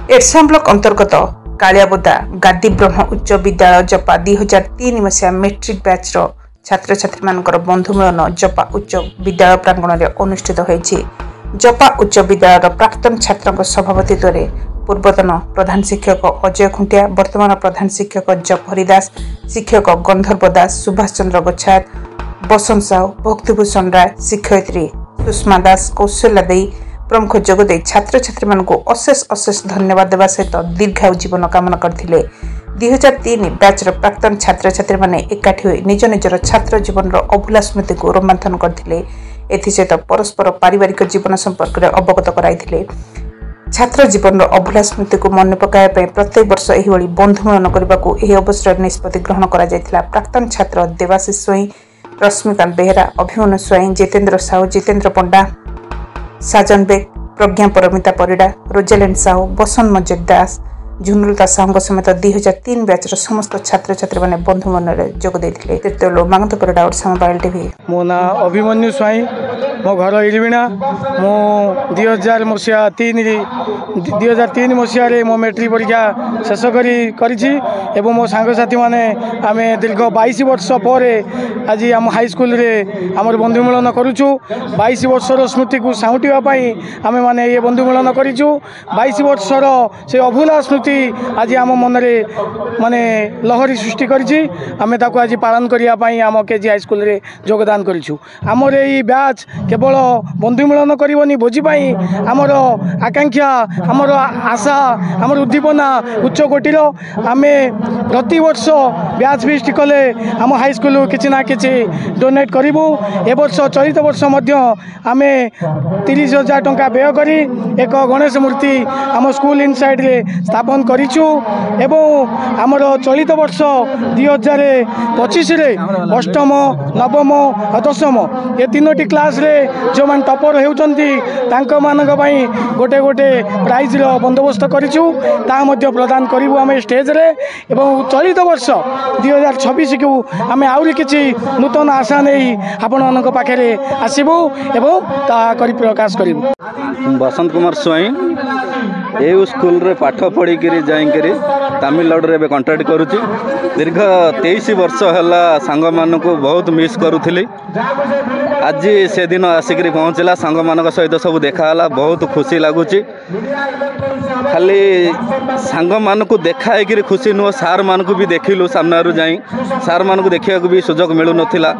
एरसां block अंतर्गत कालियाबोदा गादी ब्रह्म उच्च विद्यालय जपा 2003 मसीहा मेट्रिक बैच छात्र छात्री मानकर बंधु मिलन जपा उच्च विद्यालय प्रांगण में अनुष्ठित होईछि। जपा उच्च विद्यालय प्राक्तन छात्र सभापतित्व में पूर्वतन प्रधान शिक्षक अजय खुंटिया, वर्तमान प्रधान शिक्षक जप हरिदास, शिक्षक गंधर्व दास, सुभाष चंद्र गच्छायत, बसंत साहू, भक्तिभूषण राय, शिक्षयित्री सुषमा दास, कौशल्या देई प्रमुख जोगदे छात्र छात्री मानक अशेष धन्यवाद देवा सहित दीर्घायु जीवन कामना करथिले। 2003 बैच प्राक्तन छात्र छात्री माने एकाठी होई निज निजर छात्र जीवन अभूला स्मृति को रोमांचन करथिले। एथिसहित परस्पर पारिवारिक जीवन संपर्क में अवगत कराइथिले। छात्र जीवन अभूला स्मृति को मन पकाया प्रत्येक वर्ष एहिभଳି बंधु मिलन करबाकू एही अवसर निष्पत्ति ग्रहण करा जायथिला। प्राक्तन छात्र देवाशीष स्वईं, रश्मिकांत बेहेरा, अभिमन्यु स्वईं, जितेंद्र साहू, जितेंद्र पंडा, साजन बेग, प्रज्ञा परमिता परिडा, रोजेलिन साहू, बसंत मजिद दास, झुनुलता साहू समेत 2003 बैच समस्त छात्र छात्री माने बंधु मन जोग देथिले। तृतीय लो मांगत परिडा और मोबाइल टीवी। मो ना अभिमन्यु स्वाई, मो घर इलिविना। मो 2003 मसीह मो मेट्रिक परीक्षा शेष करी मो सांगसाथी माने आमे दीर्घ 22 वर्ष पर आज आम हाईस्कल आमर बंधु मिलन करुचु। 22 वर्षर स्मृति को साउंटापी आम मैंने ये बंधु मिलन करूँ। 22 वर्षर से अभूला स्मृति आज आम मन माने लहरी सृष्टि करें। आज पालन करने आम केजी हाईस्कल योगदान करूँ। आमर यही बैच केवल बंधु मिलन करनी भोजीपाई आमर आकांक्षा, आमर आशा, आमर उद्दीपना उच्च कोटीर। आम प्रति वर्ष बैच फिस्ट कले आम हाईस्कल किसी ना कि डोनेट करूँ। ए वर्ष चलित वर्ष आम 30,000 टंका व्यय करी एक गणेश मूर्ति आम स्कूल इनसाइड रे स्थापन करिछु। एवं आमर चलित वर्ष 2025 रे अष्टम, नवम और दशम ये तीनोटी क्लास रे जो मान टॉपर होउचंती तांको मानक पई गोटे गोटे प्राइज रो बंदोबस्त करिछु। ता मध्ये प्रदान करिवु आम स्टेज रे। एवं चलित वर्ष 2026 को आम आउरी किछि नूतन आशा नहीं आपण मानक पाखरे आसीबु एवं ता करी प्रकाश करिवु। बसंत कुमार स्वईं ए स्कूल रे पाठ पढ़ी जाइकरी तमिलनाडु रे कंट्राक्ट करुच्ची। दीर्घ 23 वर्ष है सांग मान को बहुत मिस करुली। आज से दिन आसिक पहुँचला सांग मान सहित सब देखाला, बहुत खुशी लगुच। खाली सांग मान को देखाई खुशी नुह, सार मान को भी देखिलु सामना जाई। सार मान को देखा भी सुजोग मिलू नथिला।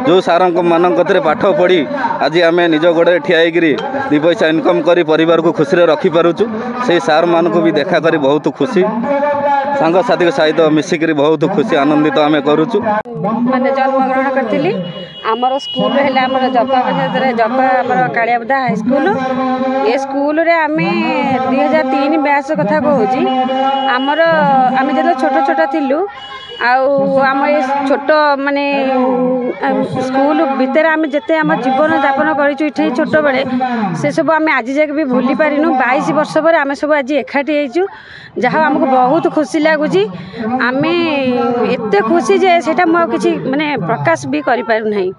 जो सार मान पाठ पढ़ी आज आम निज गोड़े ठियाई 2 पैसा इनकम करी परिवार को खुशी रखी पारुचु। से सार मान को भी देखा करी बहुत खुशी, सांगसाथी सहित मिसिक बहुत खुशी आनंदित आम करुचु। मैंने जन्म ग्रहण करी आमर स्कूल है आमर जपा आमर कालियाबोदा हाईस्कल। ये स्कूल रे आम 2003 बैच कथा कहूँ। आमर आम जो छोट छोट थिलु आम ये छोट माने स्कूल भितर आम जिते आम जीवन यापन करूँ ये छोट बेले से सब आम आज जाके भी भूली पारिनु। 22 वर्ष पर आम सब आज एकाठी होइछु, जहाँ आमको बहुत खुशी लगुच। आम एत खुशी जे सेटा मु किछि माने प्रकाश भी करि पारु नहीं।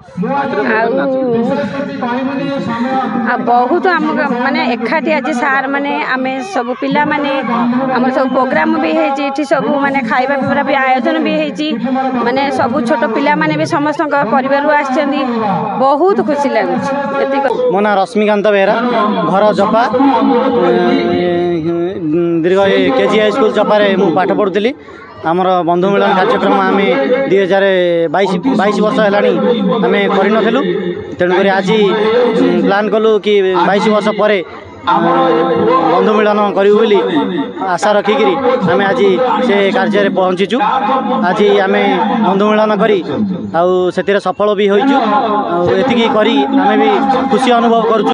बहुत आम माने एकाठी आज सार माने आम सब पिला माने आम सब प्रोग्राम भी है सब माने खाइबा पिबा भी आयोजन भी माने सब छोट पिला माने भी समस्त परिवार आछंदी। बहुत खुशी लगुच। मो ना रश्मिकांत बेहेरा, घर जपा, दीर्घ केजी हाईस्कल जपारे मु पाठ पढ़ुली। आमर बंधु मिलन कार्यक्रम आम 2022 वर्ष है आम करूँ। तेणुक आज प्लान कलु कि 22 वर्ष पर बंधु मिलन करूँ बोली आशा रखिकी आम आज से कार्य पहुँचीचु। आज आम बंधु मिलन करी आउ से सफल भी होइचु। एतिकी करी आम भी खुशी अनुभव करूँ।